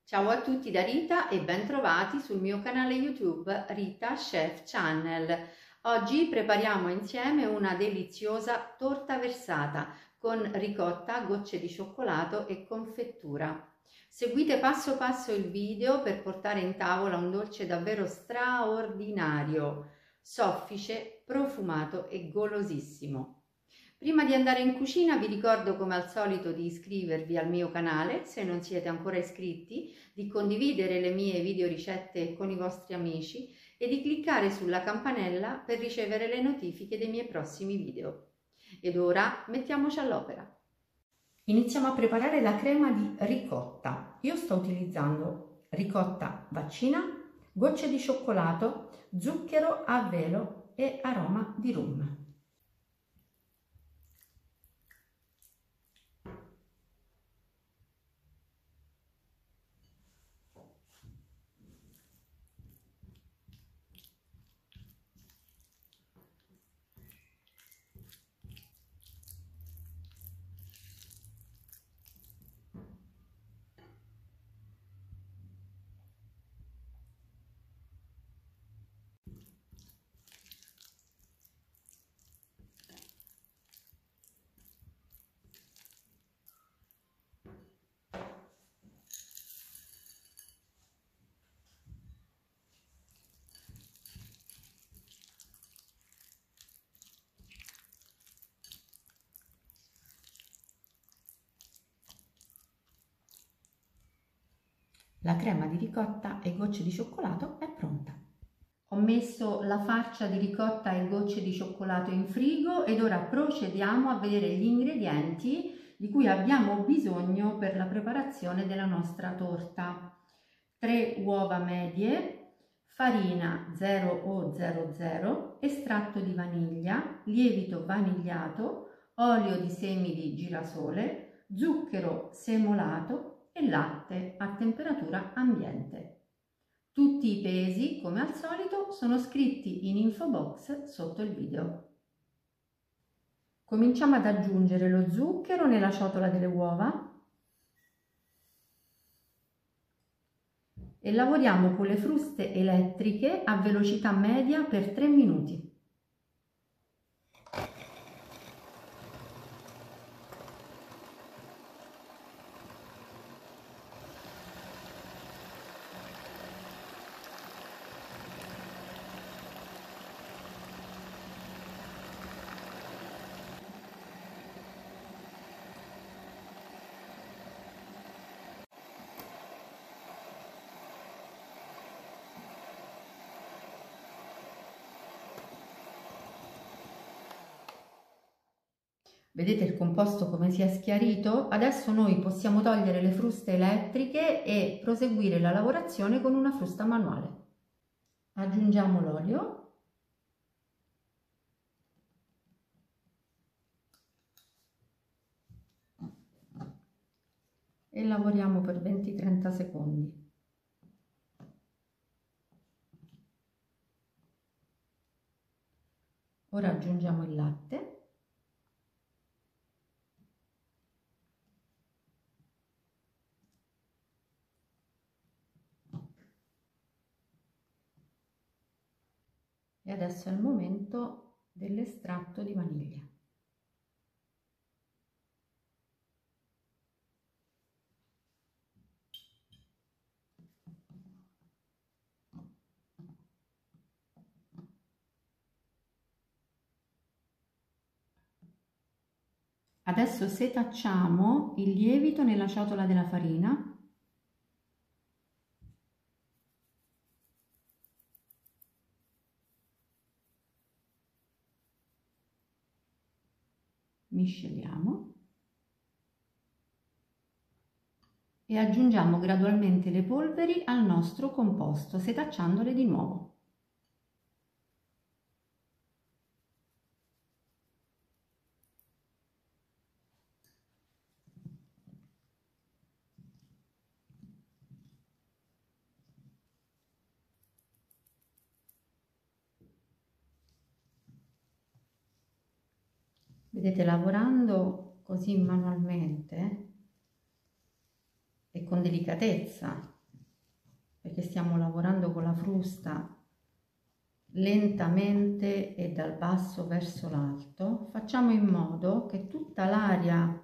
Ciao a tutti da Rita e ben trovati sul mio canale YouTube Rita Chef Channel. Oggi prepariamo insieme una deliziosa torta versata con ricotta, gocce di cioccolato e confettura. Seguite passo passo il video per portare in tavola un dolce davvero straordinario, soffice, profumato e golosissimo. Prima di andare in cucina vi ricordo come al solito di iscrivervi al mio canale se non siete ancora iscritti, di condividere le mie video ricette con i vostri amici e di cliccare sulla campanella per ricevere le notifiche dei miei prossimi video. Ed ora mettiamoci all'opera. Iniziamo a preparare la crema di ricotta. Io sto utilizzando ricotta vaccina, gocce di cioccolato, zucchero a velo e aroma di rum. La crema di ricotta e gocce di cioccolato è pronta. Ho messo la farcia di ricotta e gocce di cioccolato in frigo ed ora procediamo a vedere gli ingredienti di cui abbiamo bisogno per la preparazione della nostra torta. 3 uova medie, farina 0 o 00, estratto di vaniglia, lievito vanigliato, olio di semi di girasole, zucchero semolato e latte a temperatura ambiente. Tutti i pesi, come al solito, sono scritti in info box sotto il video. Cominciamo ad aggiungere lo zucchero nella ciotola delle uova e lavoriamo con le fruste elettriche a velocità media per 3 minuti. Vedete il composto come si è schiarito? Adesso noi possiamo togliere le fruste elettriche e proseguire la lavorazione con una frusta manuale. Aggiungiamo l'olio e lavoriamo per 20-30 secondi. Ora aggiungiamo il latte. E adesso è il momento dell'estratto di vaniglia. Adesso setacciamo il lievito nella ciotola della farina. Misceliamo e aggiungiamo gradualmente le polveri al nostro composto, setacciandole di nuovo. Vedete, lavorando così manualmente e con delicatezza perché stiamo lavorando con la frusta lentamente e dal basso verso l'alto, facciamo in modo che tutta l'aria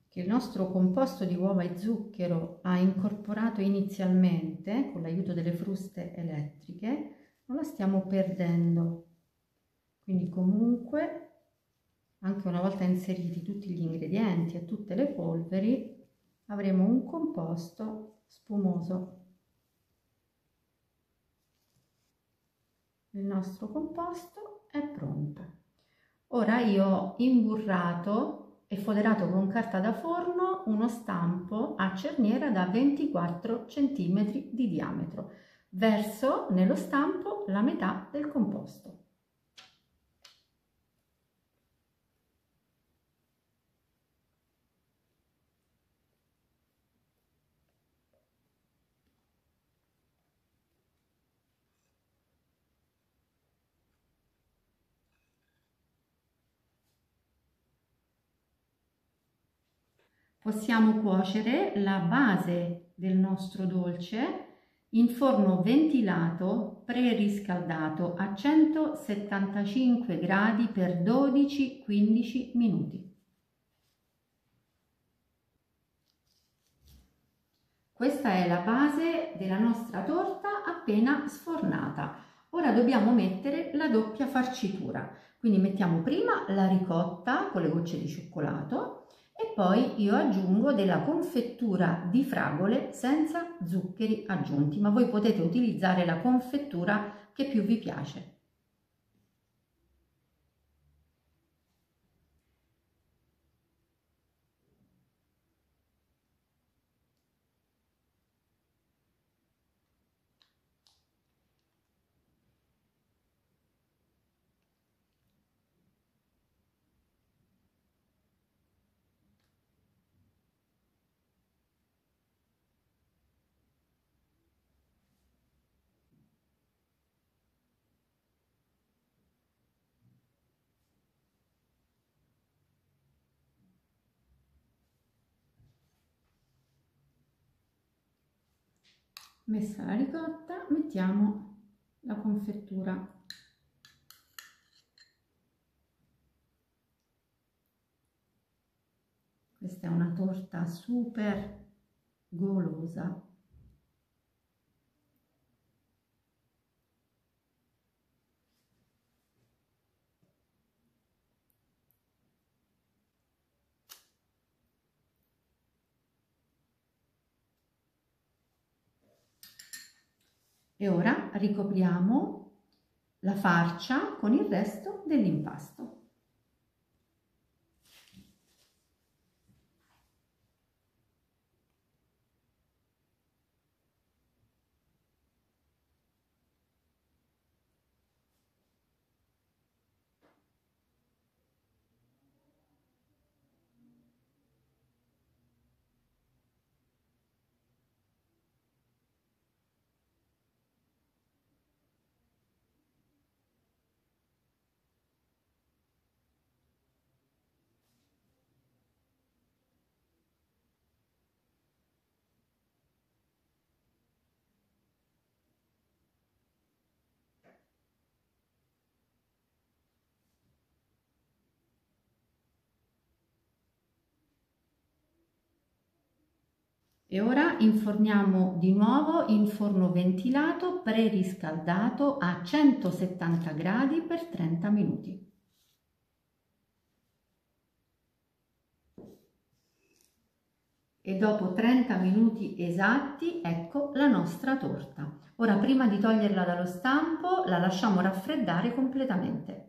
che il nostro composto di uova e zucchero ha incorporato inizialmente con l'aiuto delle fruste elettriche non la stiamo perdendo. Quindi comunque, anche una volta inseriti tutti gli ingredienti e tutte le polveri, avremo un composto spumoso. Il nostro composto è pronto. Ora io ho imburrato e foderato con carta da forno uno stampo a cerniera da 24 cm di diametro. Verso nello stampo la metà del composto. Possiamo cuocere la base del nostro dolce in forno ventilato preriscaldato a 175 gradi per 12-15 minuti. Questa è la base della nostra torta appena sfornata. Ora dobbiamo mettere la doppia farcitura. Quindi mettiamo prima la ricotta con le gocce di cioccolato e poi io aggiungo della confettura di fragole senza zuccheri aggiunti, ma voi potete utilizzare la confettura che più vi piace. Messa la ricotta, mettiamo la confettura. Questa è una torta super golosa. E ora ricopriamo la farcia con il resto dell'impasto. E ora inforniamo di nuovo in forno ventilato preriscaldato a 170 gradi per 30 minuti. E dopo 30 minuti esatti, ecco la nostra torta. Ora, prima di toglierla dallo stampo, la lasciamo raffreddare completamente.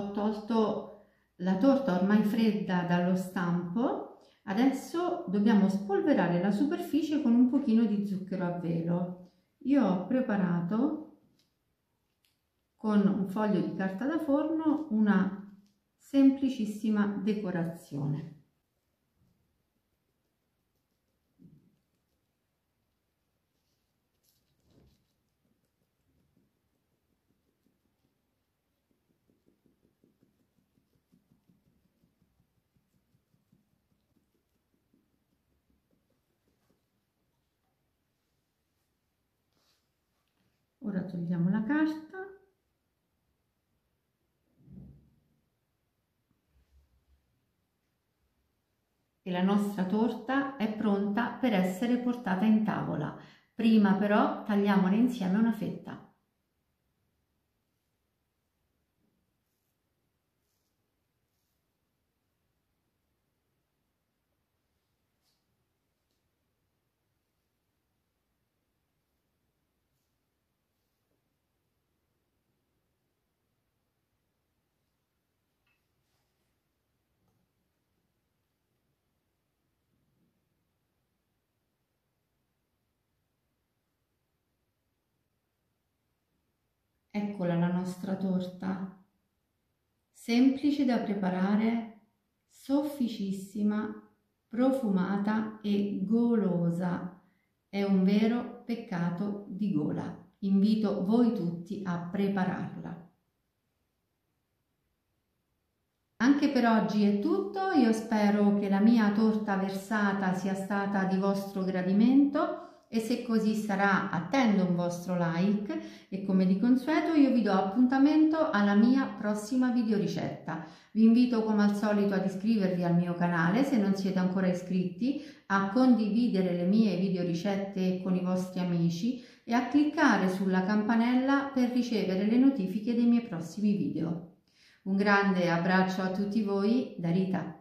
Ho tolto la torta ormai fredda dallo stampo. Adesso dobbiamo spolverare la superficie con un pochino di zucchero a velo. Io ho preparato con un foglio di carta da forno una semplicissima decorazione. Ora togliamo la carta e la nostra torta è pronta per essere portata in tavola. Prima però tagliamone insieme una fetta. Eccola la nostra torta, semplice da preparare, sofficissima, profumata e golosa. È un vero peccato di gola. Invito voi tutti a prepararla. Anche per oggi è tutto, io spero che la mia torta versata sia stata di vostro gradimento e se così sarà attendo un vostro like e come di consueto io vi do appuntamento alla mia prossima videoricetta. Vi invito come al solito ad iscrivervi al mio canale se non siete ancora iscritti, a condividere le mie videoricette con i vostri amici e a cliccare sulla campanella per ricevere le notifiche dei miei prossimi video. Un grande abbraccio a tutti voi da Rita.